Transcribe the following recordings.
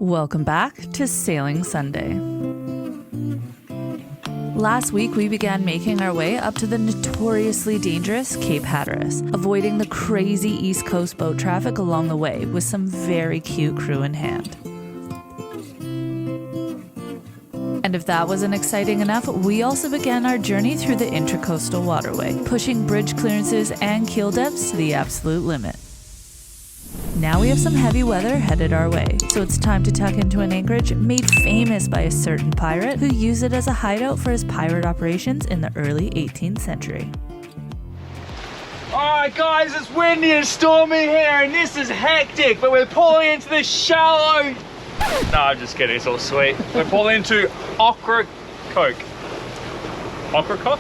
Welcome back to Sailing Sunday. Last week, we began making our way up to the notoriously dangerous Cape Hatteras, avoiding the crazy East Coast boat traffic along the way with some very cute crew in hand. And if that wasn't exciting enough, we also began our journey through the Intracoastal Waterway, pushing bridge clearances and keel depths to the absolute limit. Now we have some heavy weather headed our way, so it's time to tuck into an anchorage made famous by a certain pirate who used it as a hideout for his pirate operations in the early 18th century. Alright guys, it's windy and stormy here and this is hectic, but we're pulling into this shallow... No, I'm just kidding, it's all sweet. We're pulling into Ocracoke. Ocracoke.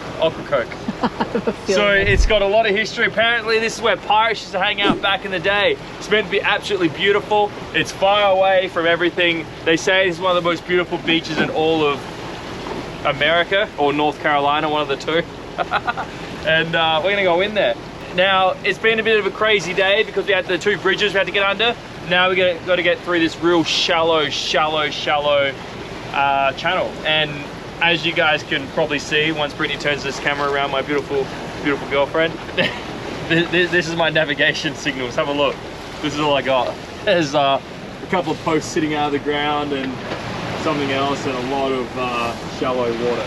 So it's got a lot of history. Apparently this is where pirates used to hang out back in the day. It's meant to be absolutely beautiful. It's far away from everything. They say it's one of the most beautiful beaches in all of America or North Carolina, one of the two. And we're gonna go in there. Now it's been a bit of a crazy day because we had the two bridges we had to get under. Now we're got to get through this real shallow channel. And as you guys can probably see, once Brittany turns this camera around, my beautiful girlfriend, this is my navigation signals. Have a look. This is all I got. There's a couple of posts sitting out of the ground and something else and a lot of shallow water.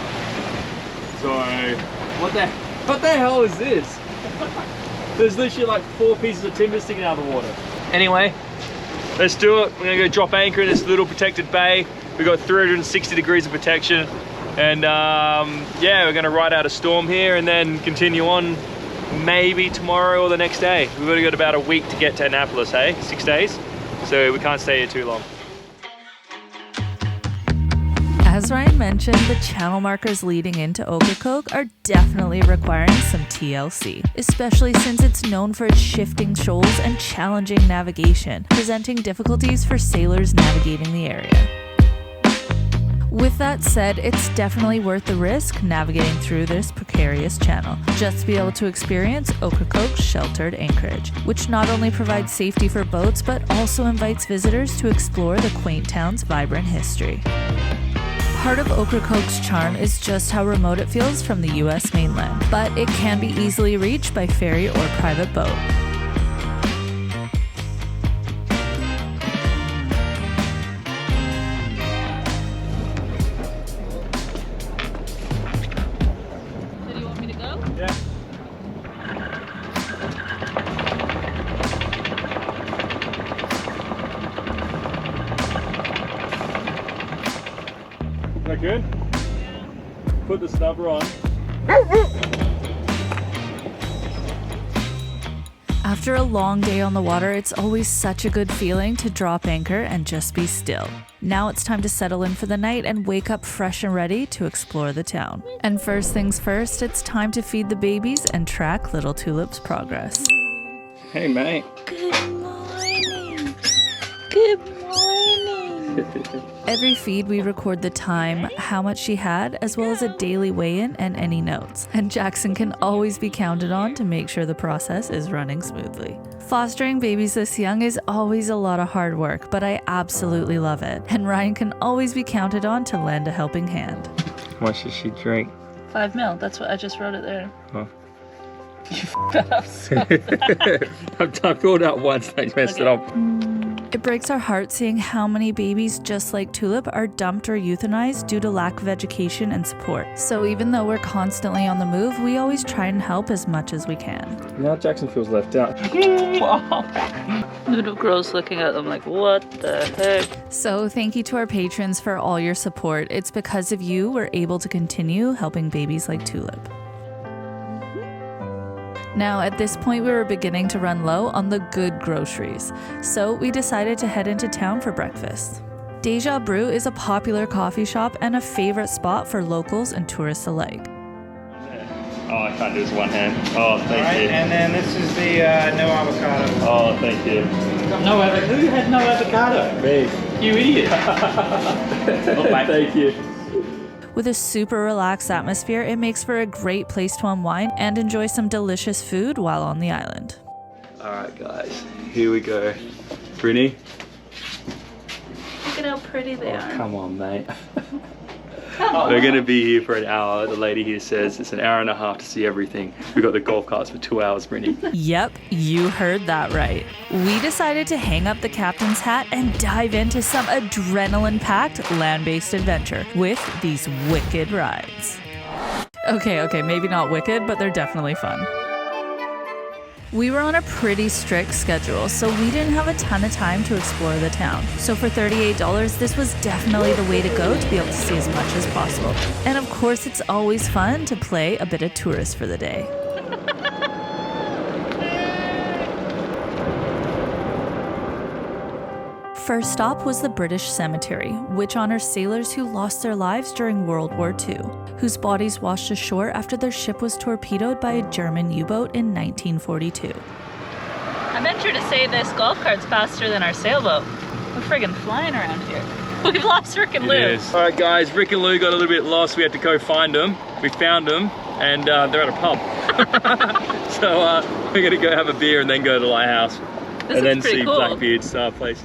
So what the hell is this? There's literally like 4 pieces of timber sticking out of the water. Anyway, let's do it. We're gonna go drop anchor in this little protected bay. We've got 360 degrees of protection. And yeah, we're gonna ride out a storm here and then continue on maybe tomorrow or the next day. We've only got about a week to get to Annapolis, hey? 6 days. So we can't stay here too long. As Ryan mentioned, the channel markers leading into Ocracoke are definitely requiring some TLC, especially since it's known for its shifting shoals and challenging navigation, presenting difficulties for sailors navigating the area. With that said, it's definitely worth the risk navigating through this precarious channel, just to be able to experience Ocracoke's sheltered anchorage, which not only provides safety for boats, but also invites visitors to explore the quaint town's vibrant history. Part of Ocracoke's charm is just how remote it feels from the US mainland, but it can be easily reached by ferry or private boat. Good? Put the snubber on. After a long day on the water, it's always such a good feeling to drop anchor and just be still. Now it's time to settle in for the night and wake up fresh and ready to explore the town. And first things first, it's time to feed the babies and track Little Tulip's progress. Hey mate. Good morning. Good morning. Every feed we record the time, how much she had, as well as a daily weigh-in and any notes. And Jackson can always be counted on to make sure the process is running smoothly. Fostering babies this young is always a lot of hard work, but I absolutely love it. And Ryan can always be counted on to lend a helping hand. How much does she drink? 5 ml, that's what I just wrote it there. Oh. You f***ed that up so bad. I filled out once, I messed it up. It breaks our heart seeing how many babies just like Tulip are dumped or euthanized due to lack of education and support. So even though we're constantly on the move, we always try and help as much as we can. Now Jackson feels left out. Little girl's looking at them like, what the heck? So thank you to our patrons for all your support. It's because of you we're able to continue helping babies like Tulip. Now, at this point, we were beginning to run low on the good groceries, so we decided to head into town for breakfast. Deja Brew is a popular coffee shop and a favorite spot for locals and tourists alike. Oh, I can't do this one hand. Oh, thank you. And then this is the no avocado. Oh, thank you. No avocado? Who had no avocado? Me. You idiot. Thank you. With a super relaxed atmosphere, it makes for a great place to unwind and enjoy some delicious food while on the island. Alright guys, here we go. Brittany? at how pretty they are. Come on, mate. We're gonna be here for an hour. The lady here says it's an hour and a half to see everything. We got the golf carts for 2 hours, Brittany. Yep, you heard that right. We decided to hang up the captain's hat and dive into some adrenaline-packed land-based adventure with these wicked rides. Okay, maybe not wicked, but they're definitely fun. We were on a pretty strict schedule, so we didn't have a ton of time to explore the town. So for $38, this was definitely the way to go to be able to see as much as possible. And of course, it's always fun to play a bit of tourist for the day. First stop was the British Cemetery, which honors sailors who lost their lives during World War II, whose bodies washed ashore after their ship was torpedoed by a German U-boat in 1942. I venture to say this golf cart's faster than our sailboat. We're friggin' flying around here. We've lost Rick and Lou. Alright guys, Rick and Lou got a little bit lost. We had to go find them. We found them and they're at a pub. So we're gonna go have a beer and then go to the Lighthouse. And then see cool. Blackbeard's place.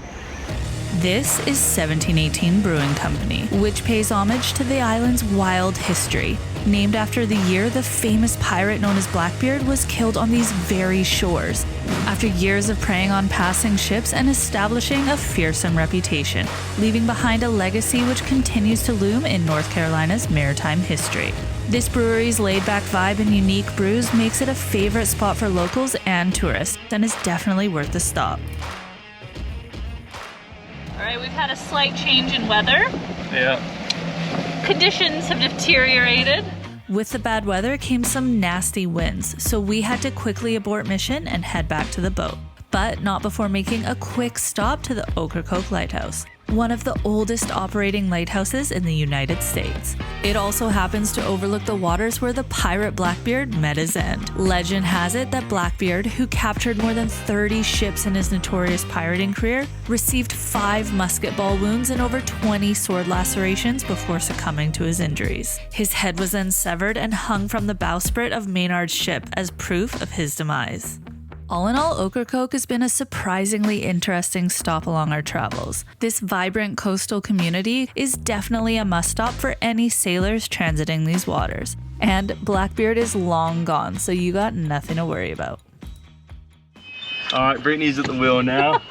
This is 1718 Brewing Company, which pays homage to the island's wild history. Named after the year the famous pirate known as Blackbeard was killed on these very shores, after years of preying on passing ships and establishing a fearsome reputation, leaving behind a legacy which continues to loom in North Carolina's maritime history. This brewery's laid-back vibe and unique brews makes it a favorite spot for locals and tourists, and is definitely worth a stop. Alright, we've had a slight change in weather. Yeah. Conditions have deteriorated. With the bad weather came some nasty winds, so we had to quickly abort mission and head back to the boat. But not before making a quick stop to the Ocracoke Lighthouse, one of the oldest operating lighthouses in the United States. It also happens to overlook the waters where the pirate Blackbeard met his end. Legend has it that Blackbeard, who captured more than 30 ships in his notorious pirating career, received 5 musket ball wounds and over 20 sword lacerations before succumbing to his injuries. His head was then severed and hung from the bowsprit of Maynard's ship as proof of his demise. All in all, Ocracoke has been a surprisingly interesting stop along our travels. This vibrant coastal community is definitely a must-stop for any sailors transiting these waters. And Blackbeard is long gone, so you got nothing to worry about. Alright, Brittany's at the wheel now.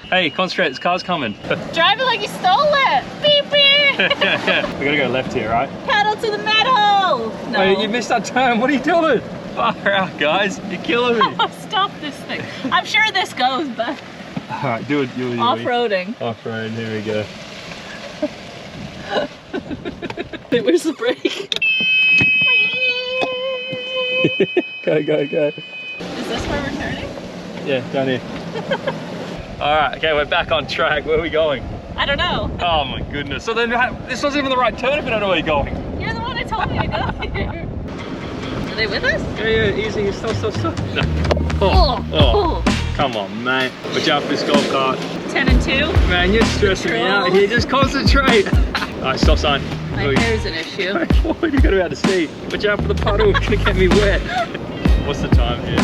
Hey, concentrate, this car's coming. Drive it like you stole it! Beep beep! We gotta go left here, right? Pedal to the metal! No. Wait, you missed that turn, what are you doing? Far out, guys, you're killing me. Stop this thing. I'm sure this goes, but... Alright, do it. Off-roading. Off-road, here we go. Where's the brake? Go. Is this where we're turning? Yeah, down here. Alright, okay, we're back on track. Where are we going? I don't know. Oh my goodness. So then this wasn't even the right turn if you don't know where you're going. You're the one who told me to go here. Are they with us? Yeah, easy. Stop. No. Oh. Come on, mate. Watch out for this golf cart. 10 and 2? Man, you're stressing me out here. Just concentrate. Alright, stop sign. My hair's an issue. You gotta be able to see. Watch out for the puddle. It's gonna get me wet. What's the time here? I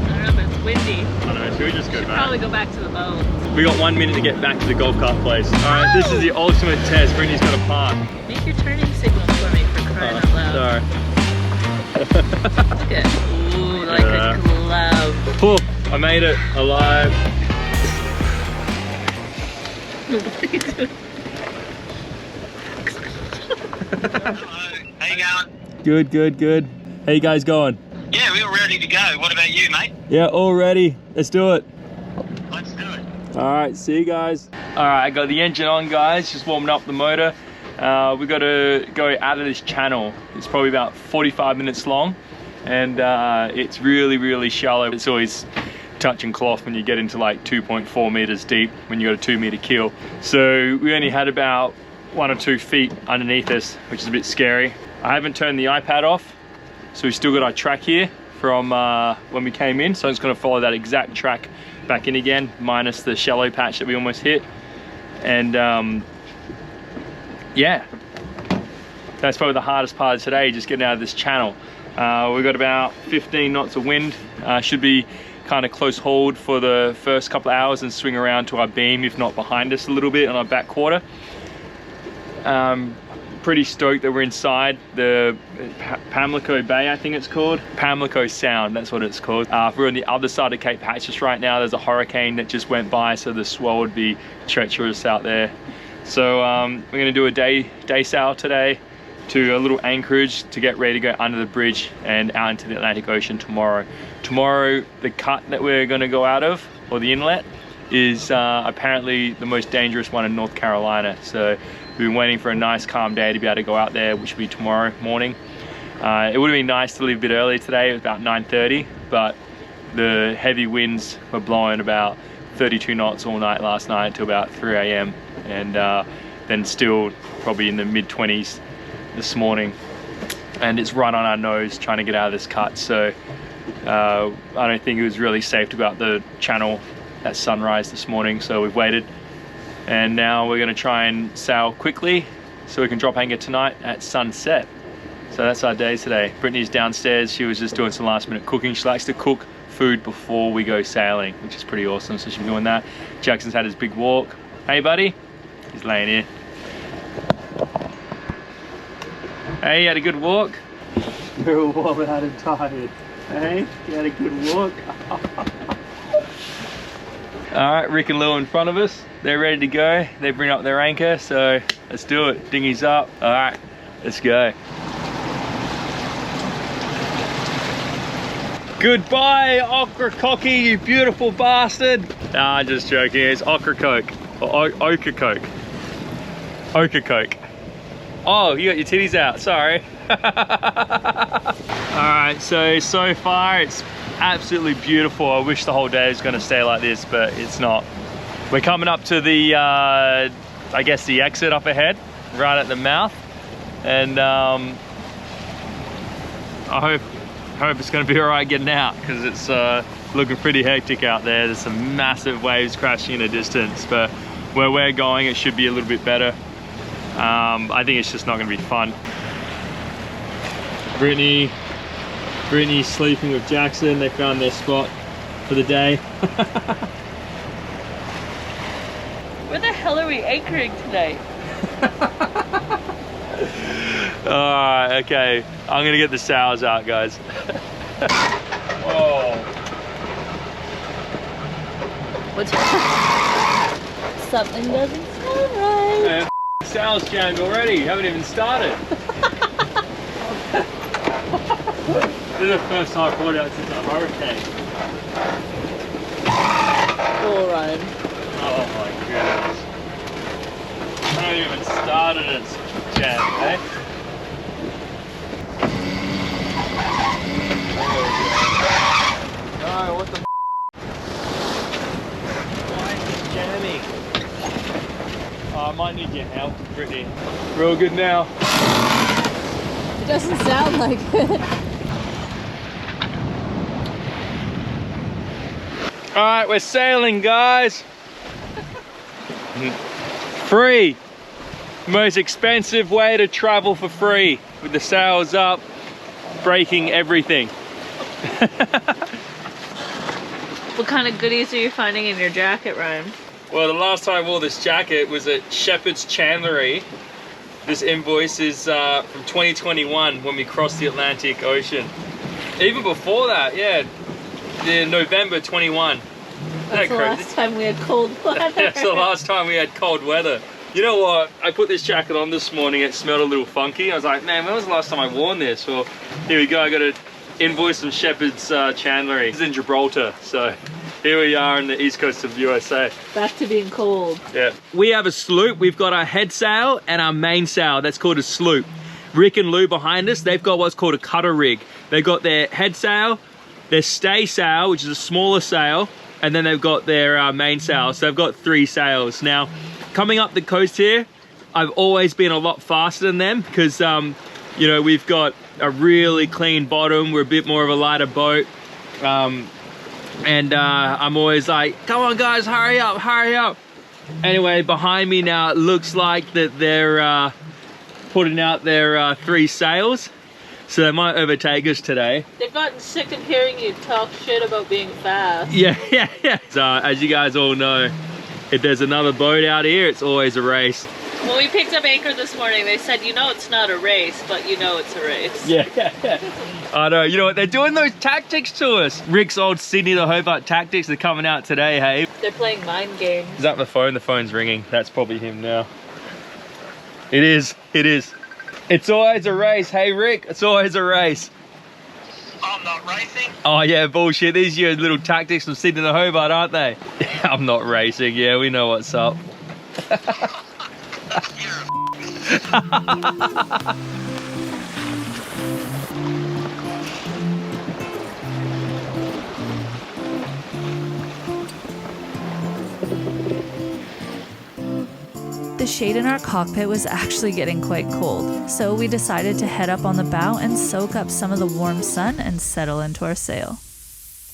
don't know, but it's windy. I know, should we just go back? Probably go back to the boat. We got 1 minute to get back to the golf cart place. Alright, This is the ultimate test. Brittany's got to park. Make your turning signal for me for crying out loud. Sorry. Look at ooh, like a glove. Oh, I made it alive. How you going? Good. How you guys going? Yeah, we're ready to go. What about you, mate? Yeah, all ready. Let's do it. Let's do it. Alright, see you guys. Alright, I got the engine on, guys. Just warming up the motor. We got to go out of this channel. It's probably about 45 minutes long, and it's really shallow. It's always touching cloth when you get into like 2.4 meters deep when you got a 2 meter keel. So we only had about 1 or 2 feet underneath us, which is a bit scary. I haven't turned the iPad off, so we still got our track here from when we came in. So I'm just going to follow that exact track back in again, minus the shallow patch that we almost hit. And yeah, that's probably the hardest part of today, just getting out of this channel. We've got about 15 knots of wind. Should be kind of close hold for the first couple of hours and swing around to our beam, if not behind us a little bit on our back quarter. Pretty stoked that we're inside the Pamlico Bay, I think it's called. Pamlico Sound, that's what it's called. We're on the other side of Cape Hatteras right now. There's a hurricane that just went by, so the swell would be treacherous out there. So we're gonna do a day sail today to a little anchorage to get ready to go under the bridge and out into the Atlantic Ocean tomorrow. Tomorrow, the cut that we're gonna go out of, or the inlet, is apparently the most dangerous one in North Carolina. So we've been waiting for a nice calm day to be able to go out there, which will be tomorrow morning. It would have been nice to leave a bit early today. It was about 9:30, but the heavy winds were blowing about 32 knots all night last night until about 3 a.m. and then still probably in the mid-20s this morning. And it's right on our nose trying to get out of this cut. So I don't think it was really safe to go out the channel at sunrise this morning, so we've waited. And now we're gonna try and sail quickly so we can drop anchor tonight at sunset. So that's our day today. Brittany's downstairs. She was just doing some last minute cooking. She likes to cook food before we go sailing, which is pretty awesome. So she's been doing that. Jackson's had his big walk. Hey buddy, he's laying here. Hey, you had a good walk? You're all warm out and tired. Hey, you had a good walk? All right, Rick and Lou in front of us. They're ready to go. They bring up their anchor, so let's do it. Dinghy's up. All right, let's go. Goodbye, Ocracoke, you beautiful bastard. Nah, just joking. It's Ocracoke, or Ocracoke. Ocracoke. Oh, you got your titties out, sorry. All right, so far it's absolutely beautiful. I wish the whole day was gonna stay like this, but it's not. We're coming up to the, I guess the exit up ahead, right at the mouth. And I hope it's gonna be all right getting out, because it's looking pretty hectic out there. There's some massive waves crashing in the distance, but where we're going, it should be a little bit better. I think it's just not gonna be fun. Brittany's sleeping with Jackson. They found their spot for the day. Where the hell are we anchoring tonight? Alright, okay. I'm gonna get the sails out, guys. Whoa. What's something doesn't sound right? Man, sails jammed already. You haven't even started. This is the first time I've brought out since a hurricane. Cool run. Oh my goodness. I haven't even started it. It's jammed, eh? No, what the why is it jamming? Oh, I might need your help, Brittany. Real good now. It doesn't sound like it. All right, we're sailing, guys. Free. Most expensive way to travel for free, with the sails up, breaking everything. What kind of goodies are you finding in your jacket, Ryan? Well, the last time I wore this jacket was at Shepherd's Chandlery. This invoice is from 2021 when we crossed the Atlantic Ocean. Even before that, yeah, in November 21. That's the last time we had cold weather. That's the last time we had cold weather. You know what? I put this jacket on this morning. It smelled a little funky. I was like, man, when was the last time I worn this? Well, here we go. I got an invoice from Shepherd's Chandlery. This is in Gibraltar, so here we are in the east coast of the USA. Back to being cold. Yeah. We have a sloop. We've got our head sail and our main sail. That's called a sloop. Rick and Lou behind us, they've got what's called a cutter rig. They've got their head sail, their stay sail, which is a smaller sail, and then they've got their main sail. So they've got 3 sails. Now, coming up the coast here, I've always been a lot faster than them because, you know, we've got a really clean bottom. We're a bit more of a lighter boat. And I'm always like, come on guys, hurry up, hurry up. Anyway, behind me now, it looks like that they're putting out their 3 sails. So they might overtake us today. They've gotten sick of hearing you talk shit about being fast. Yeah. So as you guys all know, if there's another boat out here, it's always a race. When we picked up anchor this morning, they said, you know it's not a race, but you know it's a race. Yeah. I know, you know what, they're doing those tactics to us. Rick's old Sydney to Hobart tactics, they're coming out today, hey? They're playing mind games. Is that the phone? The phone's ringing. That's probably him now. It is. It's always a race, hey Rick, it's always a race. I'm not racing. Oh yeah, bullshit. These are your little tactics from Sydney to Hobart, aren't they? I'm not racing, yeah, we know what's up. The shade in our cockpit was actually getting quite cold, so we decided to head up on the bow and soak up some of the warm sun and settle into our sail.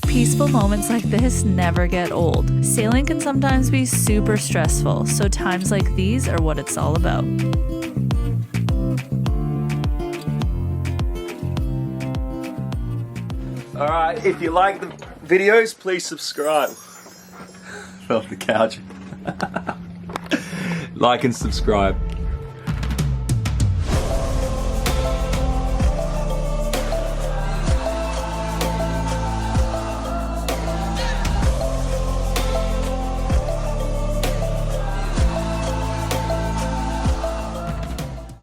Peaceful moments like this never get old. Sailing can sometimes be super stressful, so times like these are what it's all about. Alright, if you like the videos, please subscribe. Fell off the couch. Like and subscribe.